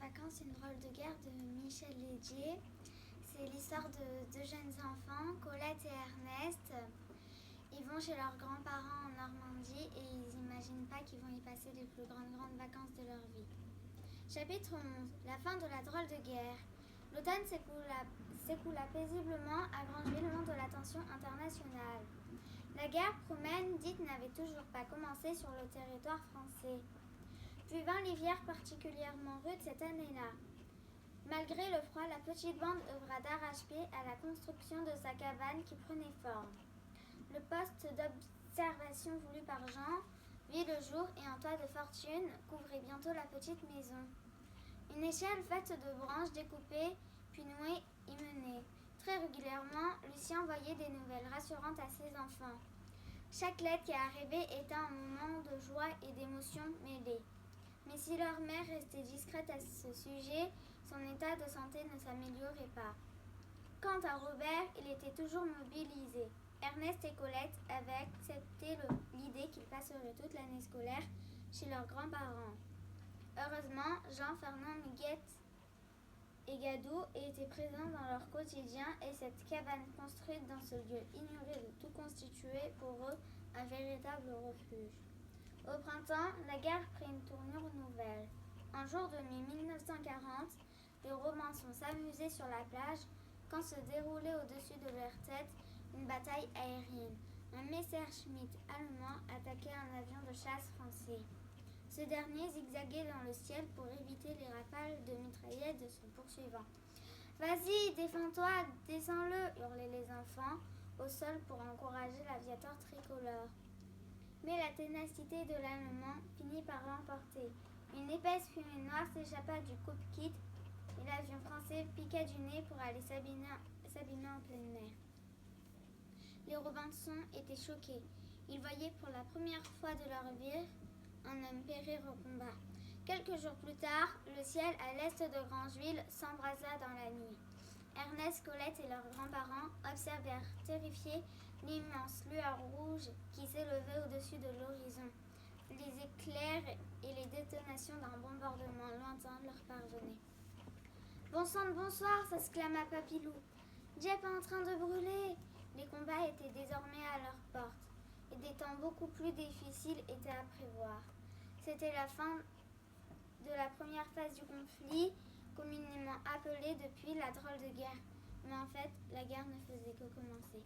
vacances, une drôle de guerre de Michel Lédier. C'est l'histoire de deux jeunes enfants, Colette et Ernest. Ils vont chez leurs grands-parents en Normandie et ils n'imaginent pas qu'ils vont y passer les plus grandes vacances de leur vie. Chapitre 11. La fin de la drôle de guerre. L'automne s'écoula paisiblement à Grangeville, loin de l'attention internationale. La guerre roumaine dite n'avait toujours pas commencé sur le territoire français. Puis vint l'hiver particulièrement rude cette année-là. Malgré le froid, la petite bande œuvra d'arrache-pied à la construction de sa cabane qui prenait forme. Le poste d'observation voulu par Jean vit le jour et un toit de fortune couvrait bientôt la petite maison. Une échelle faite de branches découpées puis nouées y menait. Très régulièrement, Lucien envoyait des nouvelles rassurantes à ses enfants. Chaque lettre qui arrivait était un moment de joie et d'émotion mêlée. Mais si leur mère restait discrète à ce sujet, son état de santé ne s'améliorait pas. Quant à Robert, il était toujours mobilisé. Ernest et Colette avaient accepté l'idée qu'ils passeraient toute l'année scolaire chez leurs grands-parents. Heureusement, Jean, Fernand, Miguette et Gadou étaient présents dans leur quotidien et cette cabane construite dans ce lieu ignoré de tout constituait pour eux un véritable refuge. Au printemps, la guerre prit une tournure nouvelle. Un jour de mai 1940, les Robinson s'amusaient sur la plage quand se déroulait au-dessus de leur tête une bataille aérienne. Un Messerschmitt allemand attaquait un avion de chasse français. Ce dernier zigzaguait dans le ciel pour éviter les rafales de mitraillettes de son poursuivant. « Vas-y, défends-toi, descends-le » hurlaient les enfants au sol pour encourager l'aviateur tricolore. Mais la ténacité de l'Allemand finit par l'emporter. Une épaisse fumée noire s'échappa du cockpit et l'avion français piqua du nez pour aller s'abîmer en plein air. Les Robinson étaient choqués. Ils voyaient pour la première fois de leur vie un homme périr au combat. Quelques jours plus tard, le ciel à l'est de Grangeville s'embrasa dans la nuit. Ernest, Colette et leurs grands-parents observèrent terrifiés l'immense lueur rouge qui s'élevait au-dessus de l'horizon. Les éclairs et les détonations d'un bombardement lointain leur parvenaient. « Bon sang de bonsoir !» s'exclama Papilou. « Dieppe est en train de brûler !» Les combats étaient désormais à leur porte et des temps beaucoup plus difficiles étaient à prévoir. C'était la fin de la première phase du conflit, communément appelée depuis la drôle de guerre. Mais en fait, la guerre ne faisait que commencer.